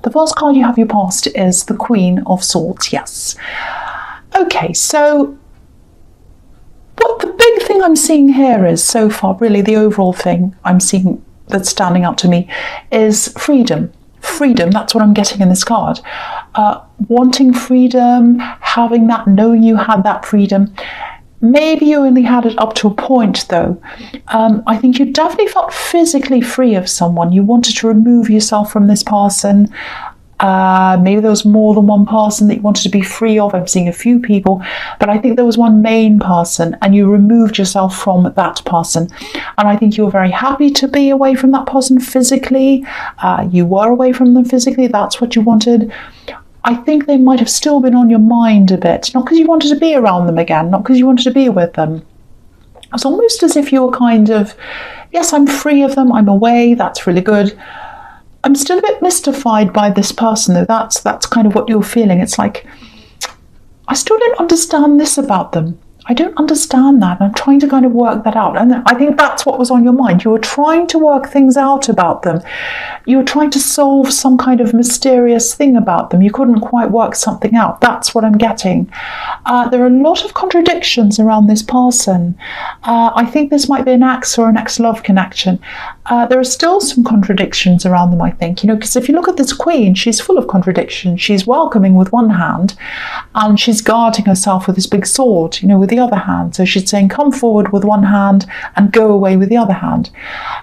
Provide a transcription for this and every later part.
The first card you have your past is the Queen of Swords, yes. Okay, so what the big thing I'm seeing here is, so far, really the overall thing I'm seeing that's standing out to me is freedom. Freedom, that's what I'm getting in this card. Wanting freedom, having that, knowing you had that freedom. Maybe you only had it up to a point, though. I think you definitely felt physically free of someone. You wanted to remove yourself from this person. Maybe there was more than one person that you wanted to be free of. I'm seeing a few people, but I think there was one main person, and you removed yourself from that person. And I think you were very happy to be away from that person physically. You were away from them physically. That's what you wanted. I think they might have still been on your mind a bit, not because you wanted to be around them again, not because you wanted to be with them. It's almost as if you were kind of, yes, I'm free of them, I'm away, that's really good. I'm still a bit mystified by this person, though. That's kind of what you're feeling. It's like, I still don't understand this about them. I don't understand that. I'm trying to kind of work that out. And I think that's what was on your mind. You were trying to work things out about them. You were trying to solve some kind of mysterious thing about them. You couldn't quite work something out. That's what I'm getting. There are a lot of contradictions around this person. I think this might be an ex or an ex-love connection. There are still some contradictions around them, I think, because if you look at this queen, she's full of contradictions. She's welcoming with one hand, and she's guarding herself with this big sword, with the other hand. So she's saying, come forward with one hand and go away with the other hand.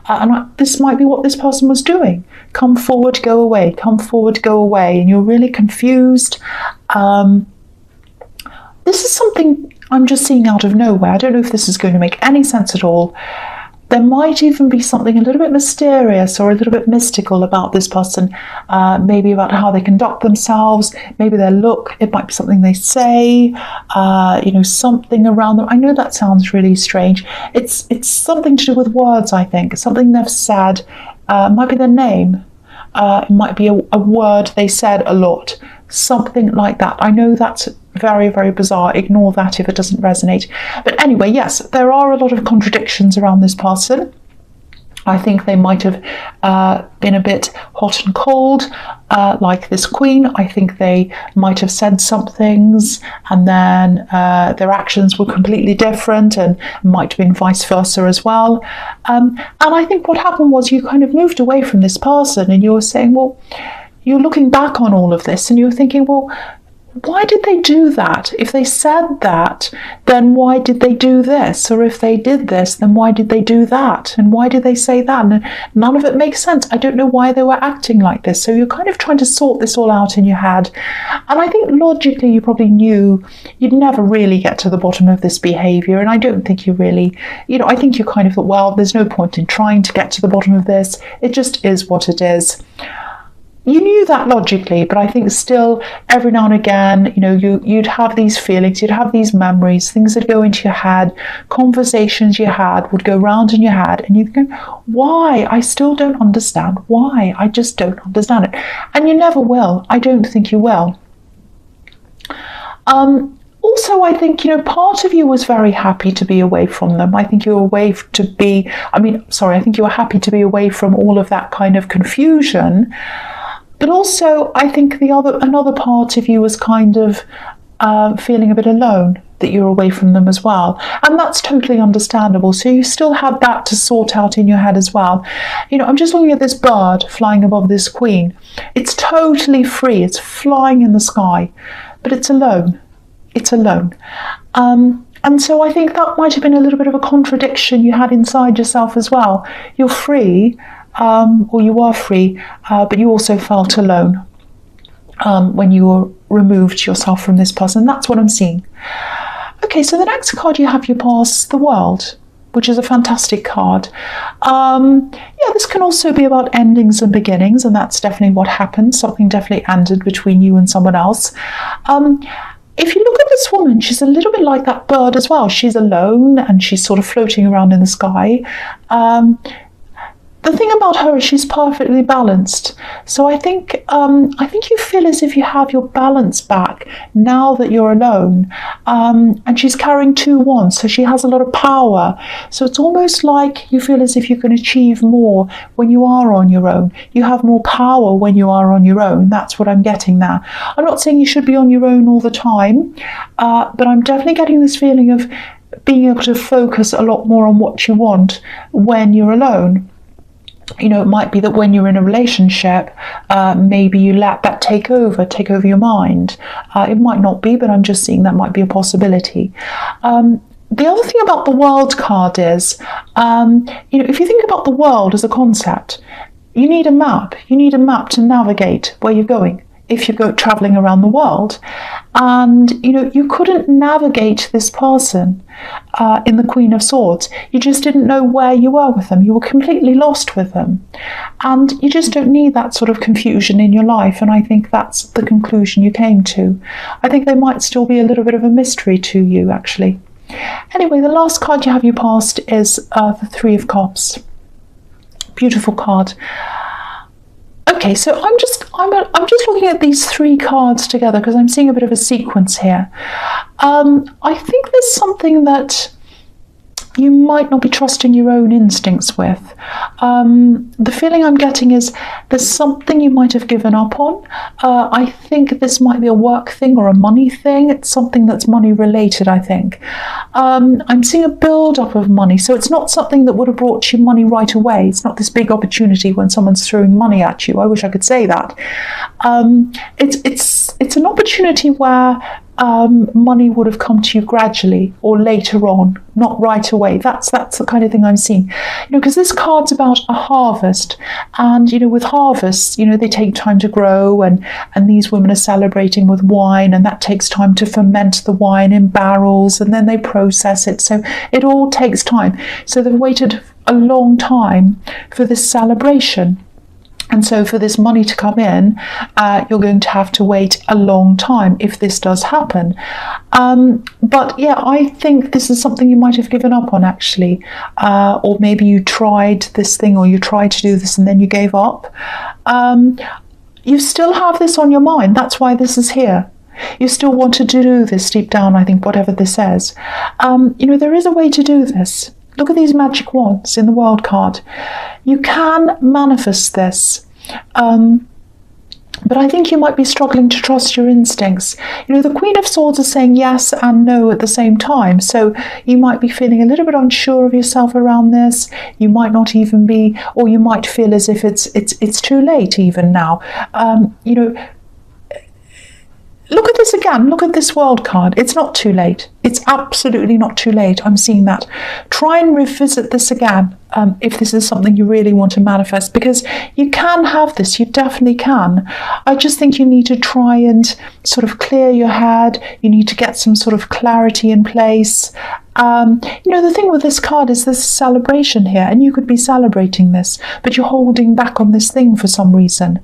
And this might be what this person was doing. Come forward, go away, come forward, go away. And you're really confused. This is something I'm just seeing out of nowhere. I don't know if this is going to make any sense at all. There might even be something a little bit mysterious or a little bit mystical about this person, maybe about how they conduct themselves, maybe their look. It might be something they say, something around them. I know that sounds really strange. It's something to do with words, I think. Something they've said. It might be their name. It might be a word they said a lot. Something like that. I know that's very, very bizarre. Ignore that if it doesn't resonate. But anyway, yes, there are a lot of contradictions around this person. I think they might have been a bit hot and cold, like this queen. I think they might have said some things and then their actions were completely different, and might have been vice versa as well. And I think what happened was you kind of moved away from this person, and you were saying, well, you're looking back on all of this and you're thinking, well, why did they do that? If they said that, then why did they do this? Or if they did this, then why did they do that? And why did they say that? And none of it makes sense. I don't know why they were acting like this. So you're kind of trying to sort this all out in your head. And I think logically you probably knew you'd never really get to the bottom of this behaviour. And I don't think you really, I think you kind of thought, well, there's no point in trying to get to the bottom of this. It just is what it is. You knew that logically, but I think still every now and again, you'd have these feelings, you'd have these memories, things that go into your head, conversations you had would go round in your head, and you'd go, why? I still don't understand. Why? I just don't understand it. And you never will. I don't think you will. Also, I think, part of you was very happy to be away from them. I think you were I think you were happy to be away from all of that kind of confusion. But also, I think another part of you was kind of feeling a bit alone, that you're away from them as well. And that's totally understandable. So you still had that to sort out in your head as well. I'm just looking at this bird flying above this queen. It's totally free. It's flying in the sky, but it's alone. It's alone. And so I think that might have been a little bit of a contradiction you had inside yourself as well. You're free. Or you are free, but you also felt alone when you removed yourself from this person. That's what I'm seeing. Okay, so the next card you have your past, the World, which is a fantastic card. This can also be about endings and beginnings, and that's definitely what happened. Something definitely ended between you and someone else. If you look at this woman, she's a little bit like that bird as well. She's alone and she's sort of floating around in the sky. the thing about her is she's perfectly balanced. So I think you feel as if you have your balance back now that you're alone. And she's carrying 2 wands, so she has a lot of power. So it's almost like you feel as if you can achieve more when you are on your own. You have more power when you are on your own. That's what I'm getting there. I'm not saying you should be on your own all the time, but I'm definitely getting this feeling of being able to focus a lot more on what you want when you're alone. You know, it might be that when you're in a relationship, maybe you let that take over your mind. It might not be, but I'm just seeing that might be a possibility. The other thing about the world card is, if you think about the world as a concept, you need a map. You need a map to navigate where you're going if you go traveling around the world. And, you couldn't navigate this person in the Queen of Swords. You just didn't know where you were with them. You were completely lost with them. And you just don't need that sort of confusion in your life. And I think that's the conclusion you came to. I think they might still be a little bit of a mystery to you, actually. Anyway, the last card you have your past is the Three of Cups. Beautiful card. Okay, so I'm just looking at these 3 cards together because I'm seeing a bit of a sequence here. I think there's something that you might not be trusting your own instincts with. The feeling I'm getting is there's something you might have given up on. I think this might be a work thing or a money thing. It's something that's money related, I think. I'm seeing a build-up of money, so it's not something that would have brought you money right away. It's not this big opportunity when someone's throwing money at you. I wish I could say that. It's an opportunity where money would have come to you gradually or later on, not right away. That's the kind of thing I'm seeing. Because this card's about a harvest, and with harvests, they take time to grow, and these women are celebrating with wine, and that takes time to ferment the wine in barrels, and then they process it. So it all takes time. So they've waited a long time for this celebration. And so for this money to come in, you're going to have to wait a long time if this does happen. But yeah, I think this is something you might have given up on, actually. Or maybe you tried this thing, or you tried to do this and then you gave up. You still have this on your mind. That's why this is here. You still want to do this deep down, I think, whatever this says. There is a way to do this. Look at these magic wands in the world card. You can manifest this. But I think you might be struggling to trust your instincts. The Queen of Swords is saying yes and no at the same time. So you might be feeling a little bit unsure of yourself around this. You might not even be, or you might feel as if it's too late even now. Look at this again. Look at this world card. It's not too late. It's absolutely not too late. I'm seeing that. Try and revisit this again if this is something you really want to manifest, because you can have this. You definitely can. I just think you need to try and sort of clear your head. You need to get some sort of clarity in place. The thing with this card is there's a celebration here, and you could be celebrating this, but you're holding back on this thing for some reason.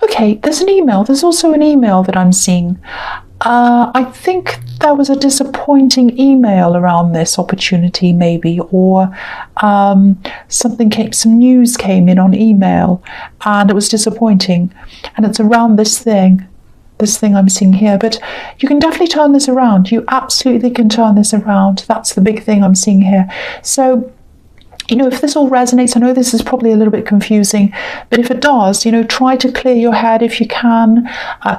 Okay, there's an email. There's also an email that I'm seeing. I think there was a disappointing email around this opportunity, maybe, or some news came in on email, and it was disappointing. And it's around this thing I'm seeing here. But you can definitely turn this around. You absolutely can turn this around. That's the big thing I'm seeing here. So, if this all resonates, I know this is probably a little bit confusing, but if it does, try to clear your head if you can.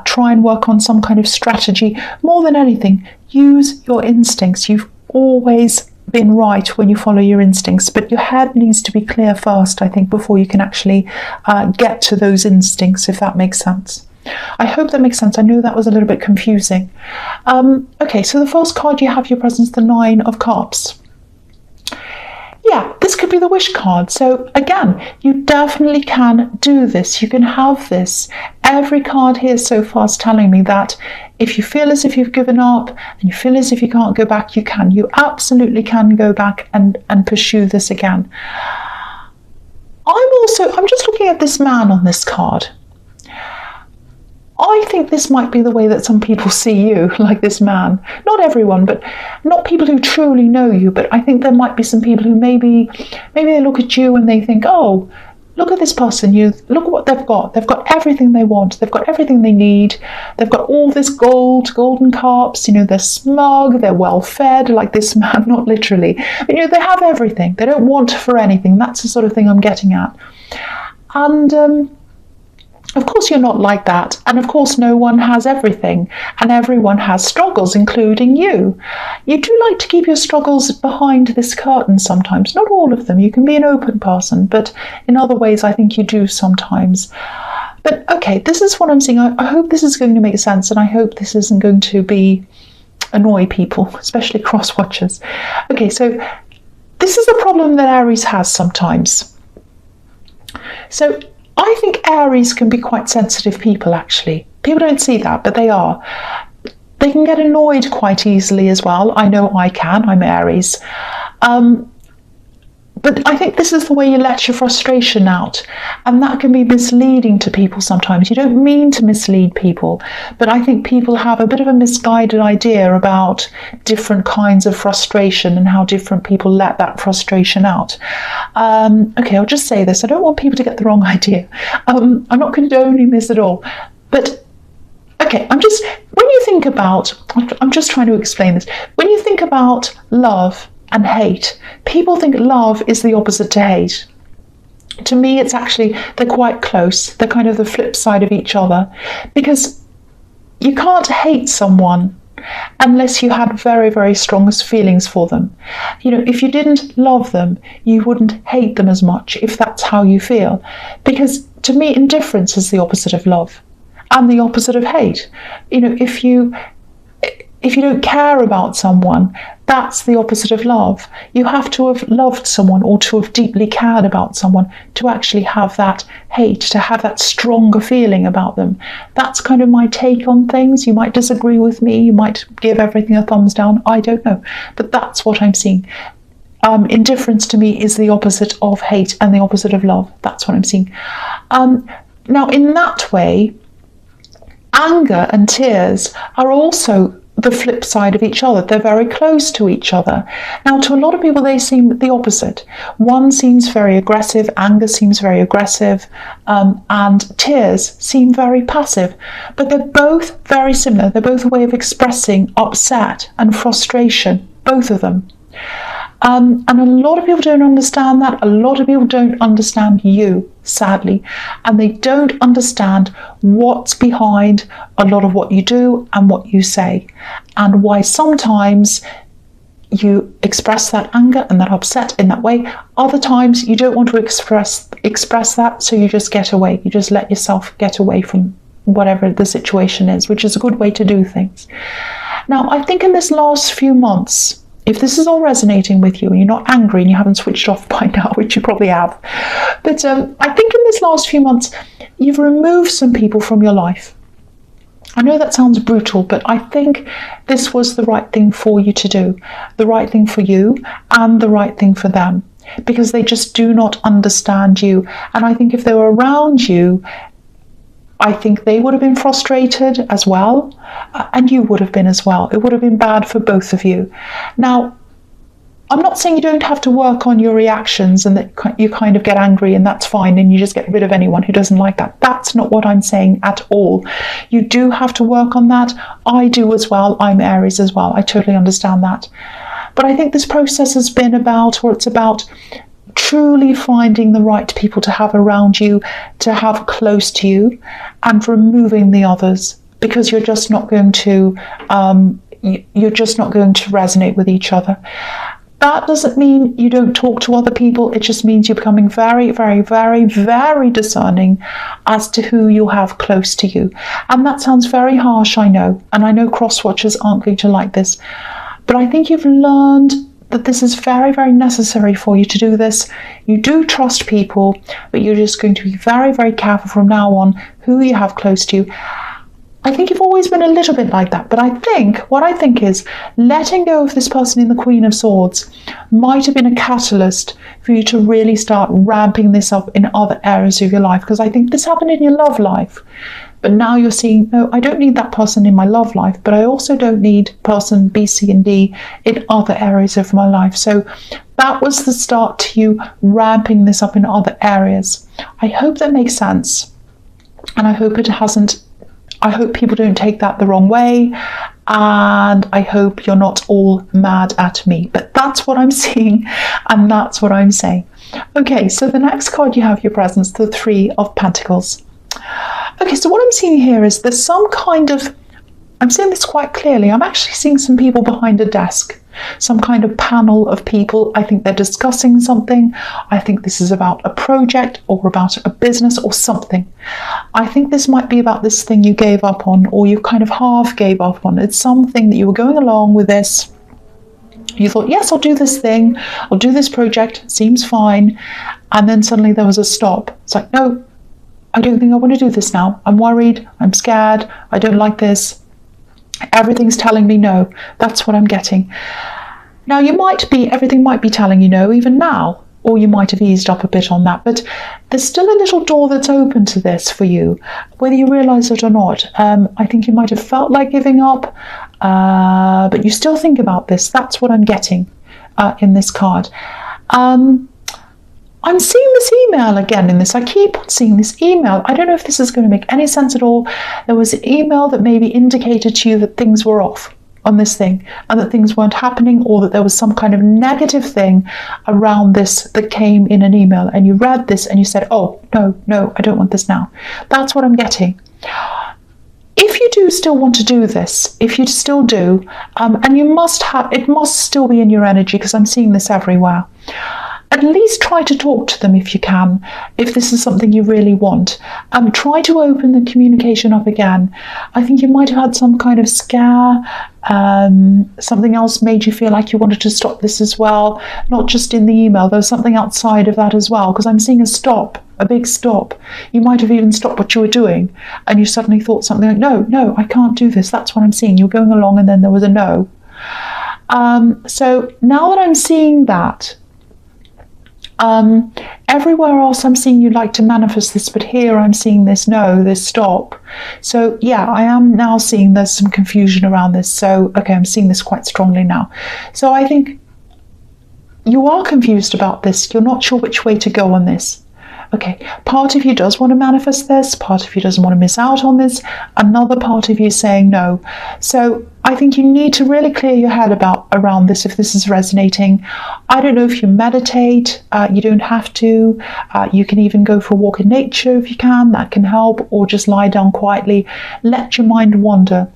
Try and work on some kind of strategy. More than anything, use your instincts. You've always been right when you follow your instincts, but your head needs to be clear first, I think, before you can actually get to those instincts, if that makes sense. I hope that makes sense. I know that was a little bit confusing. Okay, so the first card you have your presence, the Nine of Cups. Yeah, this could be the wish card. So again, you definitely can do this. You can have this. Every card here so far is telling me that if you feel as if you've given up and you feel as if you can't go back, you can. You absolutely can go back and pursue this again. I'm just looking at this man on this card. I think this might be the way that some people see you, like this man. Not everyone, but not people who truly know you, but I think there might be some people who maybe they look at you and they think, oh, look at this person, look at what they've got. They've got everything they want. They've got everything they need. They've got all this golden carps, they're smug, they're well fed, like this man, not literally. But, they have everything. They don't want for anything. That's the sort of thing I'm getting at. And of course, you're not like that. And of course, no one has everything. And everyone has struggles, including you. You do like to keep your struggles behind this curtain sometimes. Not all of them. You can be an open person. But in other ways, I think you do sometimes. But okay, this is what I'm seeing. I hope this is going to make sense. And I hope this isn't going to annoy people, especially cross-watchers. Okay, so this is a problem that Aries has sometimes. So I think Aries can be quite sensitive people, actually. People don't see that, but they are. They can get annoyed quite easily as well. I know I can. I'm Aries. But I think this is the way you let your frustration out. And that can be misleading to people sometimes. You don't mean to mislead people, but I think people have a bit of a misguided idea about different kinds of frustration and how different people let that frustration out. Okay, I'll just say this. I don't want people to get the wrong idea. I'm not condoning this at all. But okay, when you think about, I'm just trying to explain this. When you think about love and hate, people think love is the opposite to hate. To me, it's actually, they're quite close. They're kind of the flip side of each other, because you can't hate someone unless you had very, very strong feelings for them. If you didn't love them, you wouldn't hate them as much, if that's how you feel. Because to me, indifference is the opposite of love and the opposite of hate. If you don't care about someone, that's the opposite of love. You have to have loved someone or to have deeply cared about someone to actually have that hate, to have that stronger feeling about them. That's kind of my take on things. You might disagree with me. You might give everything a thumbs down. I don't know. But that's what I'm seeing. Indifference to me is the opposite of hate and the opposite of love. That's what I'm seeing. Now, in that way, anger and tears are also the flip side of each other. They're very close to each other. Now, to a lot of people, they seem the opposite. One seems very aggressive, anger seems very aggressive, and tears seem very passive. But they're both very similar. They're both a way of expressing upset and frustration, both of them. And a lot of people don't understand that. A lot of people don't understand you, sadly. And they don't understand what's behind a lot of what you do and what you say. And why sometimes you express that anger and that upset in that way. Other times you don't want to express that, so you just get away. You just let yourself get away from whatever the situation is, which is a good way to do things. Now, I think in this last few months, if this is all resonating with you and you're not angry and you haven't switched off by now, which you probably have, but I think in this last few months, you've removed some people from your life. I know that sounds brutal, but I think this was the right thing for you to do, the right thing for you and the right thing for them, because they just do not understand you. And I think if they were around you, I think they would have been frustrated as well, and you would have been as well. It would have been bad for both of you. Now, I'm not saying you don't have to work on your reactions and that you kind of get angry and that's fine and you just get rid of anyone who doesn't like that. That's not what I'm saying at all. You do have to work on that. I do as well. I'm Aries as well. I totally understand that. But I think this process has been about, or it's about, truly finding the right people to have around you, to have close to you, and removing the others, because you're just not going to resonate with each other. That doesn't mean you don't talk to other people. It just means you're becoming very, very, very, very discerning as to who you have close to you. And that sounds very harsh, I know. And I know cross-watchers aren't going to like this. But I think you've learned that this is very, very necessary for you to do this. You do trust people, but you're just going to be very, very careful from now on who you have close to you. I think you've always been a little bit like that, but what I think is letting go of this person in the Queen of Swords might have been a catalyst for you to really start ramping this up in other areas of your life, because I think this happened in your love life. But now you're seeing, no, I don't need that person in my love life, but I also don't need person B, C, and D in other areas of my life. So that was the start to you ramping this up in other areas. I hope that makes sense. And I hope it hasn't, I hope people don't take that the wrong way. And I hope you're not all mad at me. But that's what I'm seeing, and that's what I'm saying. Okay, so the next card you have your presence, the Three of Pentacles. Okay, so what I'm seeing here is there's some kind of, I'm seeing this quite clearly. I'm actually seeing some people behind a desk, some kind of panel of people. I think they're discussing something. I think this is about a project or about a business or something. I think this might be about this thing you gave up on, or you kind of half gave up on. It's something that you were going along with this. You thought, yes, I'll do this thing. I'll do this project. It seems fine. And then suddenly there was a stop. It's like, no, I don't think I want to do this now. I'm worried. I'm scared. I don't like this. Everything's telling me no. That's what I'm getting. Now, everything might be telling you no even now, or you might have eased up a bit on that, but there's still a little door that's open to this for you, whether you realize it or not. I think you might have felt like giving up, but you still think about this. That's what I'm getting in this card. I'm seeing this email again in this. I keep on seeing this email. I don't know if this is going to make any sense at all. There was an email that maybe indicated to you that things were off on this thing and that things weren't happening, or that there was some kind of negative thing around this that came in an email, and you read this and you said, oh, no, I don't want this now. That's what I'm getting. If you do still want to do this, if you still do, and you must have, it must still be in your energy, because I'm seeing this everywhere. At least try to talk to them if you can, if this is something you really want. Try to open the communication up again. I think you might have had some kind of scare. Something else made you feel like you wanted to stop this as well. Not just in the email, there was something outside of that as well, because I'm seeing a stop, a big stop. You might have even stopped what you were doing, and you suddenly thought something like, no, I can't do this. That's what I'm seeing. You're going along and then there was a no. So now that I'm seeing that, everywhere else I'm seeing you'd like to manifest this, but here I'm seeing this no, this stop. So yeah, I am now seeing there's some confusion around this. So okay, I'm seeing this quite strongly now. So I think you are confused about this. You're not sure which way to go on this. Okay, part of you does want to manifest this, part of you doesn't want to miss out on this, another part of you is saying no. So I think you need to really clear your head around this if this is resonating. I don't know if you meditate, you don't have to. You can even go for a walk in nature if you can, that can help, or just lie down quietly, let your mind wander.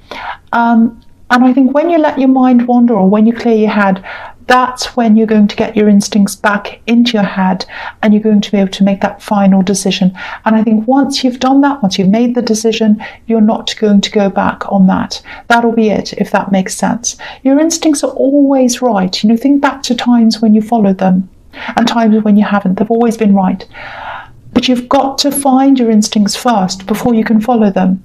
And I think when you let your mind wander, or when you clear your head, that's when you're going to get your instincts back into your head, and you're going to be able to make that final decision. And I think once you've done that, once you've made the decision, you're not going to go back on that. That'll be it, if that makes sense. Your instincts are always right. Think back to times when you followed them and times when you haven't. They've always been right. But you've got to find your instincts first before you can follow them.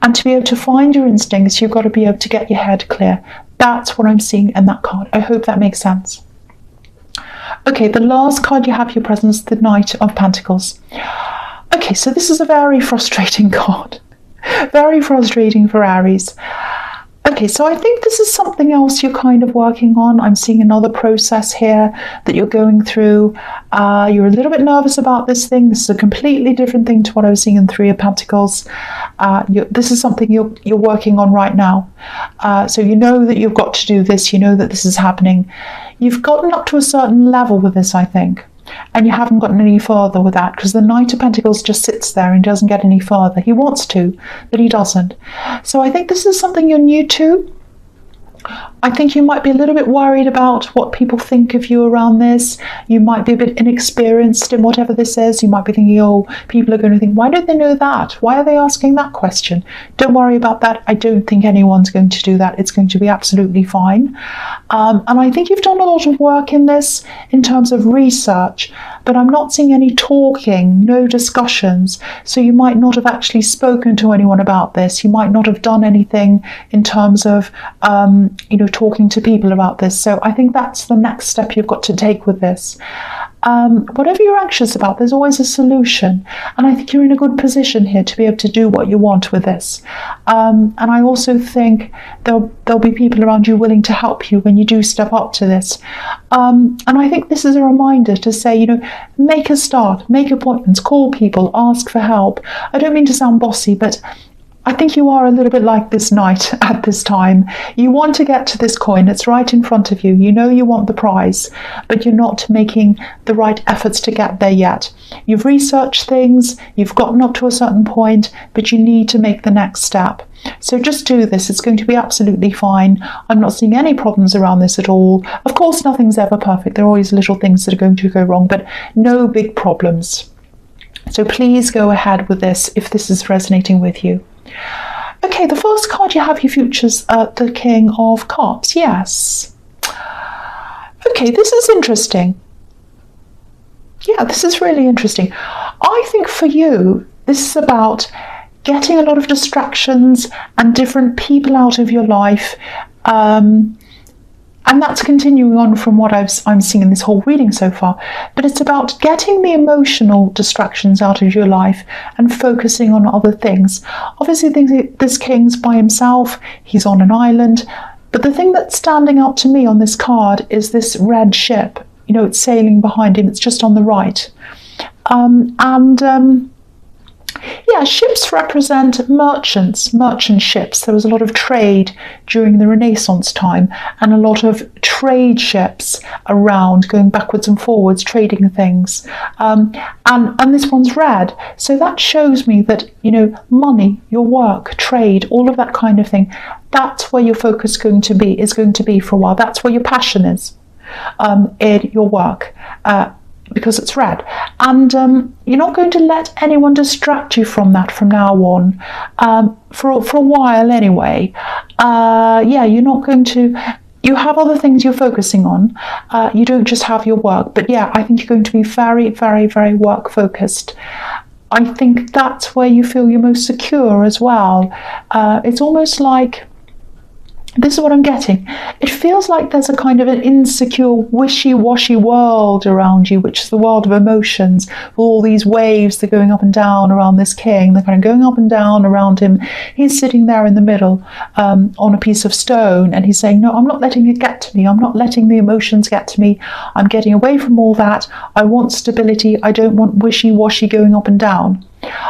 And to be able to find your instincts, you've got to be able to get your head clear. That's what I'm seeing in that card. I hope that makes sense. Okay, the last card you have your presence, the Knight of Pentacles. Okay, so this is a very frustrating card. Very frustrating for Aries. Okay, so I think this is something else you're kind of working on. I'm seeing another process here that you're going through. You're a little bit nervous about this thing. This is a completely different thing to what I was seeing in Three of Pentacles. This is something you're working on right now. So you know that you've got to do this. You know that this is happening. You've gotten up to a certain level with this, I think. And you haven't gotten any further with that, because the Knight of Pentacles just sits there and doesn't get any further. He wants to, but he doesn't. So I think this is something you're new to. I think you might be a little bit worried about what people think of you around this. You might be a bit inexperienced in whatever this is. You might be thinking, oh, people are going to think, why don't they know that? Why are they asking that question? Don't worry about that. I don't think anyone's going to do that. It's going to be absolutely fine. And I think you've done a lot of work in this in terms of research, but I'm not seeing any talking, no discussions. So you might not have actually spoken to anyone about this. You might not have done anything in terms of talking to people about this. So I think that's the next step you've got to take with this. Whatever you're anxious about, there's always a solution. And I think you're in a good position here to be able to do what you want with this. And I also think there'll be people around you willing to help you when you do step up to this. And I think this is a reminder to say, make a start, make appointments, call people, ask for help. I don't mean to sound bossy, but I think you are a little bit like this knight at this time. You want to get to this coin. It's right in front of you. You know you want the prize, but you're not making the right efforts to get there yet. You've researched things, you've gotten up to a certain point, but you need to make the next step. So just do this. It's going to be absolutely fine. I'm not seeing any problems around this at all. Of course, nothing's ever perfect. There are always little things that are going to go wrong, but no big problems. So please go ahead with this if this is resonating with you. Okay, the first card you have, your futures, the King of Cups. Yes. Okay, this is interesting. Yeah, this is really interesting. I think for you, this is about getting a lot of distractions and different people out of your life. And that's continuing on from what I'm seeing in this whole reading so far. But it's about getting the emotional distractions out of your life and focusing on other things. Obviously, this king's by himself. He's on an island. But the thing that's standing out to me on this card is this red ship. It's sailing behind him. It's just on the right. Yeah, ships represent merchant ships. There was a lot of trade during the Renaissance time and a lot of trade ships around going backwards and forwards, trading things. And this one's red. So that shows me that, money, your work, trade, all of that kind of thing, that's where your focus is going to be for a while. That's where your passion is in your work. Because it's red, and you're not going to let anyone distract you from that from now on, for a while anyway. You're not going to. You have other things you're focusing on. You don't just have your work, but yeah, I think you're going to be very, very, very work focused. I think that's where you feel you're most secure as well. It's almost like. This is what I'm getting. It feels like there's a kind of an insecure, wishy-washy world around you, which is the world of emotions, with all these waves that are going up and down around this king. They're kind of going up and down around him. He's sitting there in the middle on a piece of stone, and he's saying, no, I'm not letting it get to me. I'm not letting the emotions get to me. I'm getting away from all that. I want stability. I don't want wishy-washy going up and down.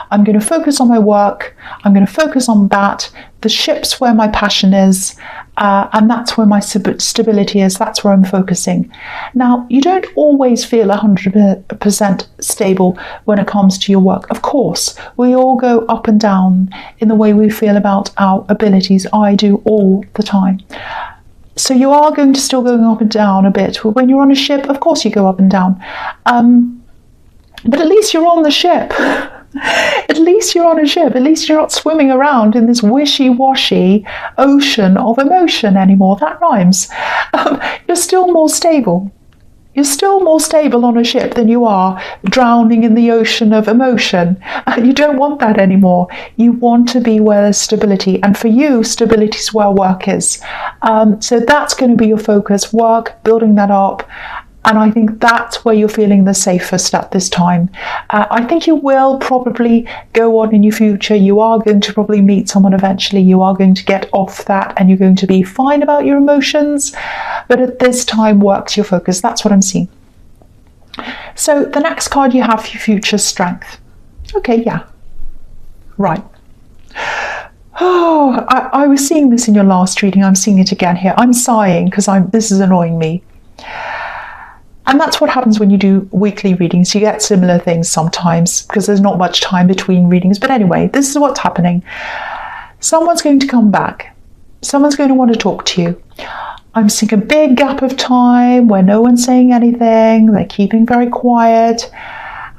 I'm going to focus on my work. I'm going to focus on that. The ship's where my passion is, and that's where my stability is. That's where I'm focusing. Now, you don't always feel 100% stable when it comes to your work. Of course, we all go up and down in the way we feel about our abilities. I do all the time. So you are going to still go up and down a bit. When you're on a ship, of course you go up and down. But at least you're on the ship. At least you're on a ship. At least you're not swimming around in this wishy-washy ocean of emotion anymore. That rhymes. You're still more stable. You're still more stable on a ship than you are drowning in the ocean of emotion. You don't want that anymore. You want to be where there's stability. And for you, stability is where work is. So that's going to be your focus, work, building that up. And I think that's where you're feeling the safest at this time. I think you will probably go on in your future. You are going to probably meet someone eventually. You are going to get off that and you're going to be fine about your emotions. But at this time, work's your focus. That's what I'm seeing. So the next card you have, your future strength. Okay, yeah. Right. Oh, I was seeing this in your last reading. I'm seeing it again here. I'm sighing because this is annoying me. And that's what happens when you do weekly readings. You get similar things sometimes because there's not much time between readings. But anyway, this is what's happening. Someone's going to come back. Someone's going to want to talk to you. I'm seeing a big gap of time where no one's saying anything. They're keeping very quiet.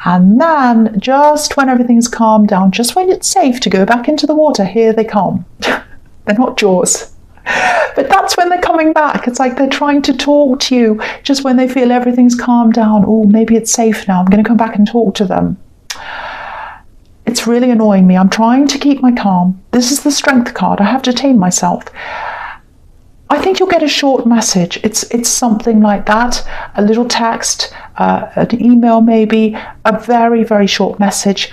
And then just when everything's calmed down, just when it's safe to go back into the water, here they come. They're not Jaws. But that's when they're coming back. It's like they're trying to talk to you just when they feel everything's calmed down. Oh, maybe it's safe now. I'm going to come back and talk to them. It's really annoying me. I'm trying to keep my calm. This is the strength card. I have to tame myself. I think you'll get a short message. It's something like that, a little text, an email maybe, a very, very short message.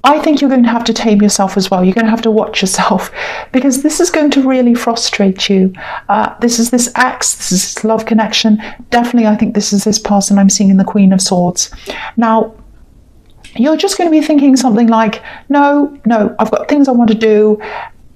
I think you're going to have to tame yourself as well. You're going to have to watch yourself, because this is going to really frustrate you. This is this ex, this is this love connection. Definitely, I think this is this person I'm seeing in the Queen of Swords. Now, you're just going to be thinking something like, no, I've got things I want to do.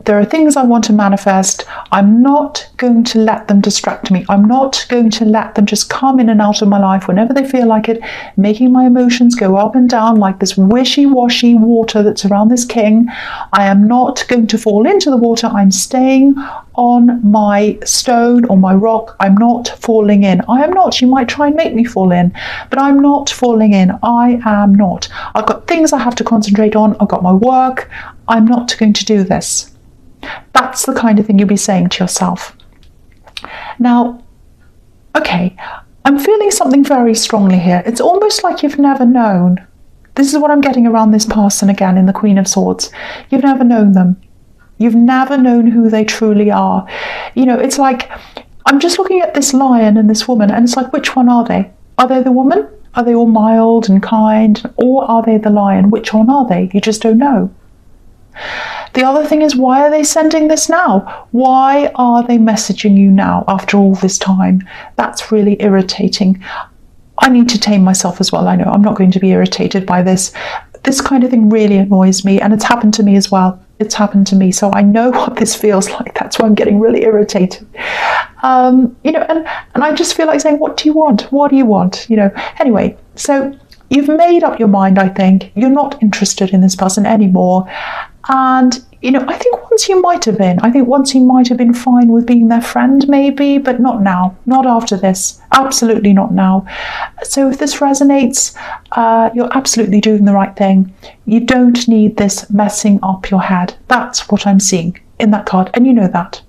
There are things I want to manifest. I'm not going to let them distract me. I'm not going to let them just come in and out of my life whenever they feel like it, making my emotions go up and down like this wishy-washy water that's around this king. I am not going to fall into the water. I'm staying on my stone or my rock. I'm not falling in. I am not. You might try and make me fall in, but I'm not falling in. I am not. I've got things I have to concentrate on. I've got my work. I'm not going to do this. That's the kind of thing you'll be saying to yourself. Now, okay, I'm feeling something very strongly here. It's almost like you've never known. This is what I'm getting around this person again in the Queen of Swords. You've never known them. You've never known who they truly are. You know, it's like, I'm just looking at this lion and this woman, and it's like, which one are they? Are they the woman? Are they all mild and kind? Or are they the lion? Which one are they? You just don't know. The other thing is, why are they sending this now? Why are they messaging you now after all this time? That's really irritating. I need to tame myself as well. I know I'm not going to be irritated by this. This kind of thing really annoys me, and it's happened to me as well. It's happened to me, so I know what this feels like. That's why I'm getting really irritated. You know, and I just feel like saying, what do you want? What do you want? You know, anyway, so you've made up your mind, I think. You're not interested in this person anymore. And, you know, I think once you might have been. I think once you might have been fine with being their friend, maybe, but not now. Not after this. Absolutely not now. So if this resonates, you're absolutely doing the right thing. You don't need this messing up your head. That's what I'm seeing in that card, and you know that.